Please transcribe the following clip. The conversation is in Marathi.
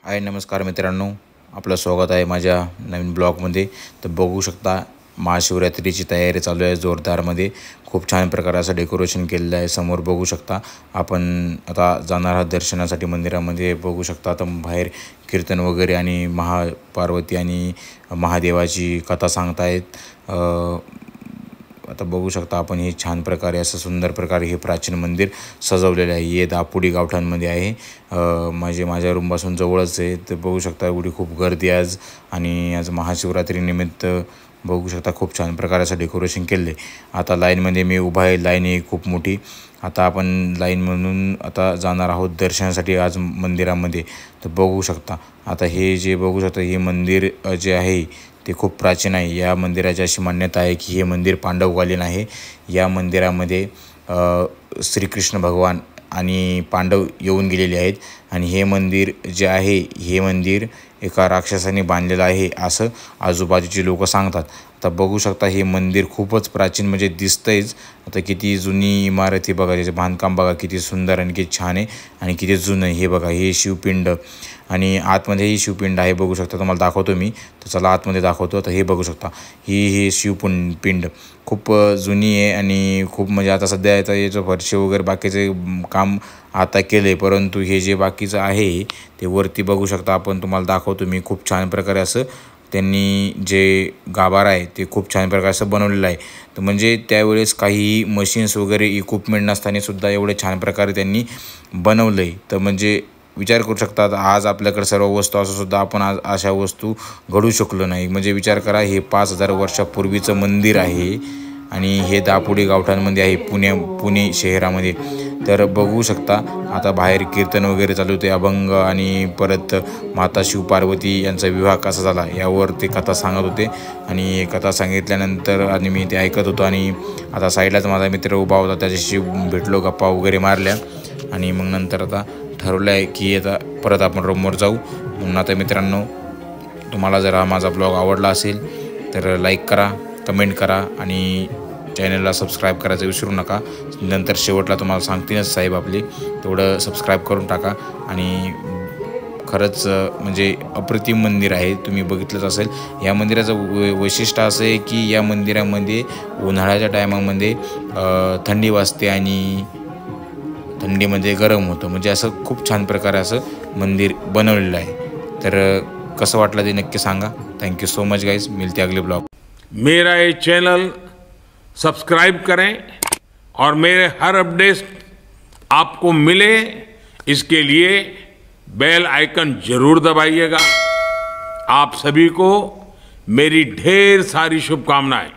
हाय नमस्कार मित्रांनो, आपलं स्वागत आहे माझ्या नवीन ब्लॉगमध्ये। तर बघू शकता महाशिवरात्रीची तयारी चालू आहे जोरदारमध्ये। खूप छान प्रकारे असं डेकोरेशन केलेलं आहे। समोर बघू शकता आपण आता जाणार आहोत दर्शनासाठी मंदिरामध्ये। बघू शकता आता बाहेर कीर्तन वगैरे आणि महापार्वती आणि महादेवाची कथा सांगतायत। आता बघू शकता आपण हे छान प्रकारे असं सुंदर प्रकारे हे प्राचीन मंदिर सजवलेलं आहे। हे दापुडी गावठाणमध्ये आहे। माझ्या रूमपासून जवळच आहे। तर बघू शकता एवढी खूप गर्दी आज आणि आज महाशिवरात्रीनिमित्त बघू शकता खूप छान प्रकारे असं डेकोरेशन केले। आता लाईनमध्ये मी उभा आहे, लाईन आहे खूप मोठी। आता आपण लाईन म्हणून आता जाणार आहोत दर्शनासाठी आज मंदिरामध्ये। तर बघू शकता आता हे जे बघू शकता हे मंदिर जे आहे ते खूप प्राचीन आहे। या मंदिराची अशी मान्यता आहे की हे मंदिर पांडवकालीन आहे। या मंदिरामध्ये श्रीकृष्ण भगवान आणि पांडव येऊन गेलेले आहेत आणि हे मंदिर जे आहे हे मंदिर एका राक्षसाने बांधलेलं आहे असं आजूबाजूची लोक सांगतात। आता बघू शकता हे मंदिर खूपच प्राचीन म्हणजे दिसतंयच। आता किती जुनी इमारत आहे बघा, त्याचे बांधकाम बघा किती सुंदर आणि किती छान आहे आणि किती जुनं आहे। हे बघा हे शिवपिंड आणि आतमध्येही शिवपिंड आहे। बघू शकता तुम्हाला दाखवतो मी, तर चला आतमध्ये दाखवतो। तर हे बघू शकता ही शिवपिंड खूप जुनी आहे आणि खूप म्हणजे आता सध्या याचं याचं फरशी वगैरे बाकीचे काम आता केले, परंतु हे जे बाकीचं आहे ते वरती बघू शकता आपण, तुम्हाला दाखवतो मी। खूप छान प्रकारे असं त्यांनी जे गाभारा आहे ते खूप छान प्रकारे असं बनवलेलं आहे। तर म्हणजे त्यावेळेस काही मशीन्स वगैरे इक्विपमेंट नसताना सुद्धा एवढे छान प्रकारे त्यांनी बनवलं आहे। तर म्हणजे विचार करू शकता आज आपल्याकडे सर्व वस्तू असून सुद्धा आपण आज अशा वस्तू घडू शकलो नाही। म्हणजे विचार करा हे 5000 वर्षापूर्वीचं मंदिर आहे आणि हे दापुडी गावठाणमध्ये आहे पुणे शहरामध्ये। तर बघू शकता आता बाहेर कीर्तन वगैरे चालू होते, अभंग आणि परत माता शिवपार्वती यांचा विवाह कसा झाला यावर ते कथा सांगत होते आणि कथा सांगितल्यानंतर आणि मी ते ऐकत होतो आणि आता साईडलाच माझा मित्र उभा होता, त्याच्याशी भेटलो, गप्पा वगैरे मारल्या आणि मग नंतर आता ठरवलं आहे की आता परत आपण रूमवर जाऊ। म्हणून आता मित्रांनो, तुम्हाला जर हा माझा ब्लॉग आवडला असेल तर लाईक करा, कमेंट करा आणि चॅनलला सबस्क्राईब करायचं विसरू नका। नंतर शेवटला तुम्हाला सांगतीनच साहेब आपली, तेवढं सबस्क्राईब करून टाका। आणि खरंच म्हणजे अप्रतिम मंदिर आहे, तुम्ही बघितलंच असेल। या मंदिराचं वैशिष्ट्य असं आहे की या मंदिरामध्ये उन्हाळ्याच्या टायमामध्ये थंडी वाजते आणि थंडीमध्ये गरम होतं। म्हणजे असं खूप छान प्रकारे असं मंदिर बनवलेलं आहे। तर कसं वाटलं ते नक्की सांगा। Thank you so much guys, मिलते अगले ब्लॉग। मेरा ये चैनल सब्सक्राइब करें और मेरे हर अपडेट आपको मिले, इसके लिए बेल आइकन जरूर दबाइएगा। आप सभी को मेरी ढेर सारी शुभकामनाएं।